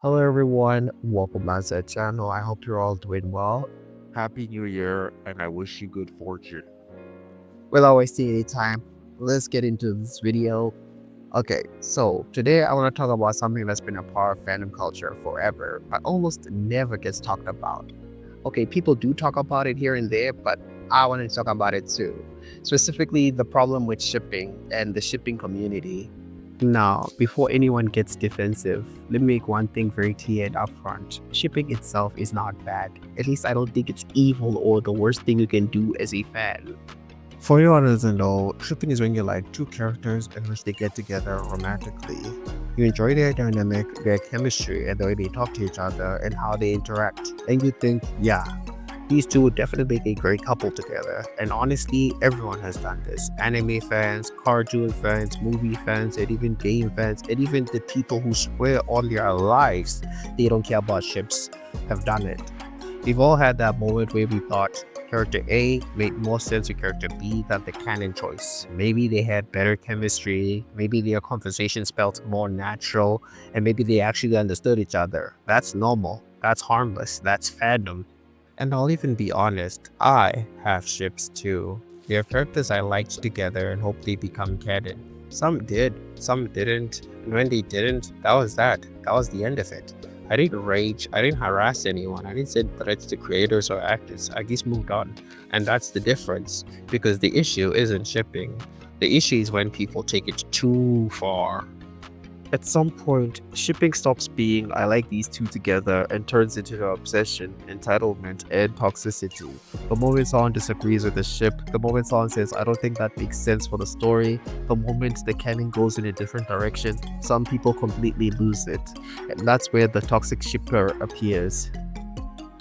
Hello everyone, welcome back to the channel. I hope you're all doing well. Happy New Year, and I wish you good fortune. Without wasting any time, let's get into this video. Okay, so today I want to talk about something that's been a part of fandom culture forever, but almost never gets talked about. Okay, people do talk about it here and there, but I want to talk about it too. Specifically, the problem with shipping and the shipping community. Now, before anyone gets defensive, let me make one thing very clear and upfront. Shipping itself is not bad. At least I don't think it's evil or the worst thing you can do as a fan. For anyone who doesn't know, shipping is when you like two characters in which they get together romantically. You enjoy their dynamic, their chemistry, and the way they talk to each other and how they interact. And you think, yeah, these two would definitely make a great couple together. And honestly, everyone has done this. Anime fans, cartoon fans, movie fans, and even game fans, and even the people who swear all their lives they don't care about ships have done it. We've all had that moment where we thought character A made more sense with character B than the canon choice. Maybe they had better chemistry, maybe their conversations felt more natural, and maybe they actually understood each other. That's normal. That's harmless. That's fandom. And I'll even be honest, I have ships too. There are characters I liked together and hope they become canon. Some did, some didn't, and when they didn't, that was that. That was the end of it. I didn't rage, I didn't harass anyone, I didn't send threats to creators or actors. I just moved on. And that's the difference, because the issue isn't shipping. The issue is when people take it too far. At some point, shipping stops being I like these two together and turns into an obsession, entitlement, and toxicity. The moment someone disagrees with the ship, the moment someone says, I don't think that makes sense for the story, the moment the canon goes in a different direction, some people completely lose it. And that's where the toxic shipper appears.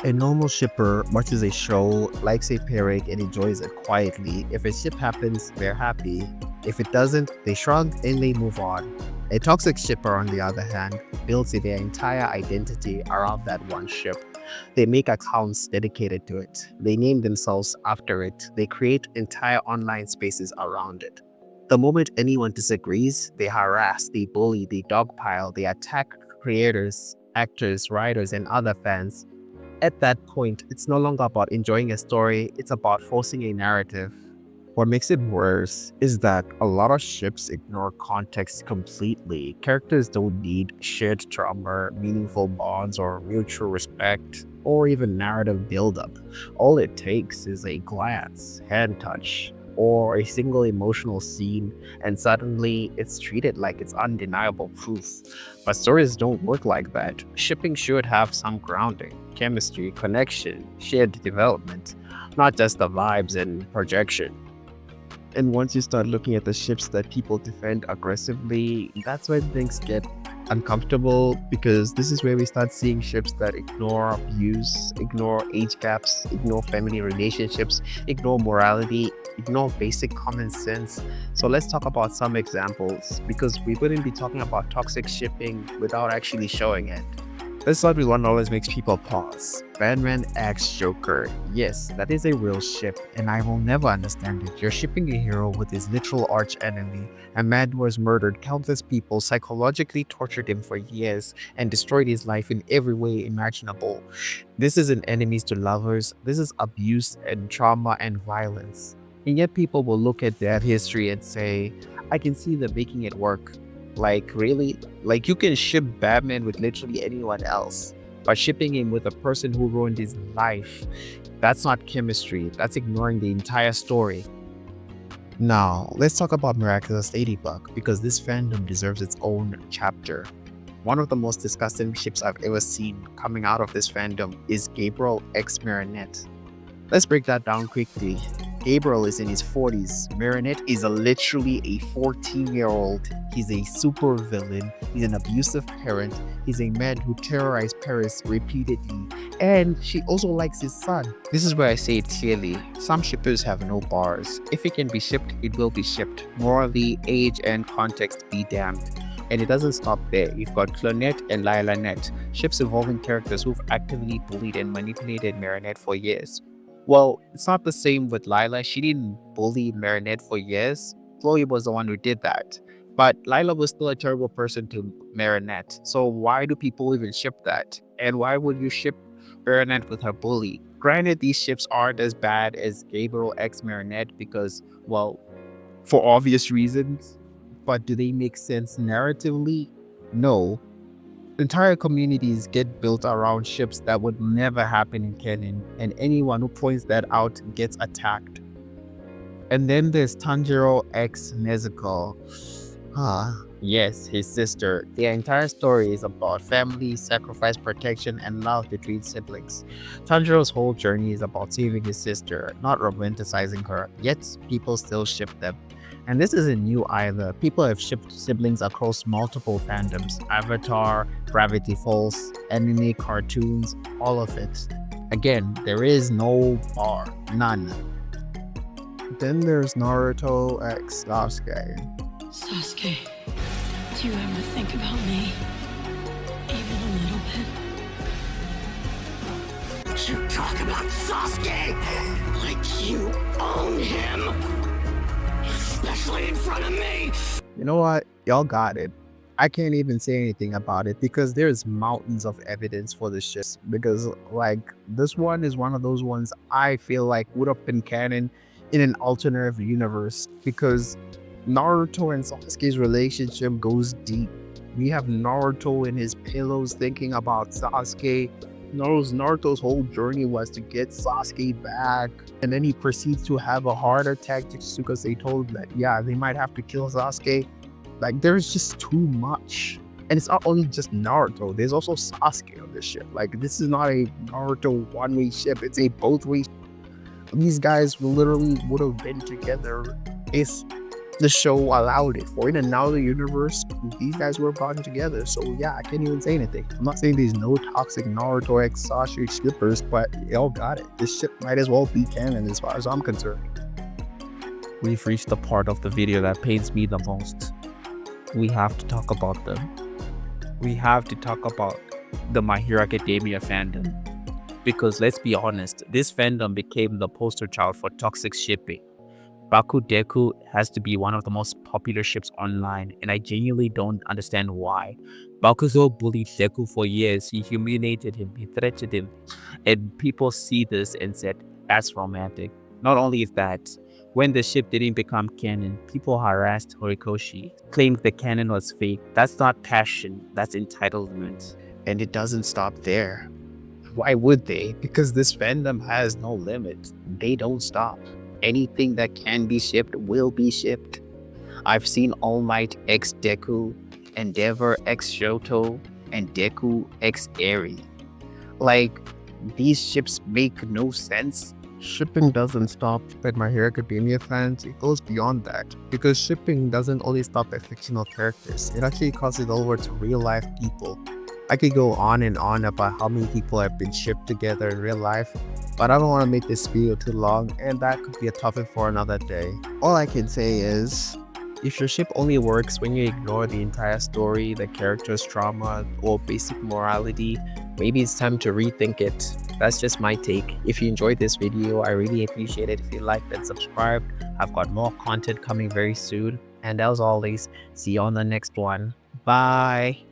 A normal shipper watches a show, likes a pairing, and enjoys it quietly. If a ship happens, they're happy. If it doesn't, they shrug and they move on. A toxic shipper, on the other hand, builds their entire identity around that one ship. They make accounts dedicated to it. They name themselves after it. They create entire online spaces around it. The moment anyone disagrees, they harass, they bully, they dogpile, they attack creators, actors, writers, and other fans. At that point, it's no longer about enjoying a story, it's about forcing a narrative. What makes it worse is that a lot of ships ignore context completely. Characters don't need shared trauma, meaningful bonds, or mutual respect, or even narrative buildup. All it takes is a glance, hand touch, or a single emotional scene, and suddenly it's treated like it's undeniable proof. But stories don't work like that. Shipping should have some grounding, chemistry, connection, shared development, not just the vibes and projection. And once you start looking at the ships that people defend aggressively, that's when things get uncomfortable, because this is where we start seeing ships that ignore abuse, ignore age gaps, ignore family relationships, ignore morality, ignore basic common sense. So let's talk about some examples, because we wouldn't be talking about toxic shipping without actually showing it. Let's start with one that always makes people pause. Batman X Joker. Yes, that is a real ship, and I will never understand it. You're shipping a hero with his literal arch enemy. A man who has murdered countless people, psychologically tortured him for years, and destroyed his life in every way imaginable. This isn't enemies to lovers, this is abuse and trauma and violence. And yet people will look at that history and say, I can see them making it work. Like, really? Like, you can ship Batman with literally anyone else, but shipping him with a person who ruined his life, that's not chemistry. That's ignoring the entire story. Now, let's talk about Miraculous Ladybug, because this fandom deserves its own chapter. One of the most disgusting ships I've ever seen coming out of this fandom is Gabriel x Marinette. Let's break that down quickly. Gabriel is in his 40s. Marinette is literally a 14-year-old. He's a super villain. He's an abusive parent. He's a man who terrorized Paris repeatedly. And she also likes his son. This is where I say it clearly. Some shippers have no bars. If it can be shipped, it will be shipped. Morally, age, and context be damned. And it doesn't stop there. You've got Clonette and Lilanette, ships involving characters who've actively bullied and manipulated Marinette for years. Well, it's not the same with Lila. She didn't bully Marinette for years. Chloe was the one who did that. But Lila was still a terrible person to Marinette. So why do people even ship that? And why would you ship Marinette with her bully? Granted, these ships aren't as bad as Gabriel x Marinette because, well, for obvious reasons. But do they make sense narratively? No. Entire communities get built around ships that would never happen in canon, and anyone who points that out gets attacked. And then there's Tanjiro x Nezuko. Yes, his sister. The entire story is about family, sacrifice, protection, and love between siblings. Tanjiro's whole journey is about saving his sister, not romanticizing her, yet people still ship them. And this isn't new either. People have shipped siblings across multiple fandoms: Avatar, Gravity Falls, anime, cartoons, all of it. Again, there is no bar, none. Then there's Naruto x Sasuke. Sasuke, do you ever think about me? Even a little bit? You talk about Sasuke like you own him, especially in front of me. You know what? Y'all got it. I can't even say anything about it because there's mountains of evidence for this shit. Because like this one is one of those ones I feel like would have been canon in an alternative universe because Naruto and Sasuke's relationship goes deep. We have Naruto in his pillows thinking about Sasuke. Naruto's whole journey was to get Sasuke back. And then he proceeds to have a heart attack just because they told him that, yeah, they might have to kill Sasuke. Like, there's just too much. And it's not only just Naruto, there's also Sasuke on this ship. Like, this is not a Naruto one-way ship, it's a both-way. These guys literally would have been together if the show allowed it. For in another universe, these guys were brought together. So yeah, I can't even say anything. I'm not saying there's no toxic Naruto x Toxicshippers, but y'all got it. This ship might as well be canon as far as I'm concerned. We've reached the part of the video that pains me the most. We have to talk about them. We have to talk about the My Hero Academia fandom. Because let's be honest, this fandom became the poster child for toxic shipping. Baku Deku has to be one of the most popular ships online, and I genuinely don't understand why. Bakugo bullied Deku for years, he humiliated him, he threatened him, and people see this and said, that's romantic. Not only that, when the ship didn't become canon, people harassed Horikoshi, claimed the canon was fake. That's not passion, that's entitlement. And it doesn't stop there. Why would they? Because this fandom has no limit. They don't stop. Anything that can be shipped will be shipped. I've seen All Might x Deku, Endeavor x Shoto, and Deku x Eri. Like, these ships make no sense. Shipping doesn't stop at My Hero Academia fans, it goes beyond that. Because shipping doesn't only stop at fictional characters, it actually crosses over to real life people. I could go on and on about how many people have been shipped together in real life, but I don't want to make this video too long, and that could be a topic for another day. All I can say is, if your ship only works when you ignore the entire story, the character's trauma, or basic morality, maybe it's time to rethink it. That's just my take. If you enjoyed this video, I really appreciate it if you liked and subscribed. I've got more content coming very soon. And as always, see you on the next one. Bye!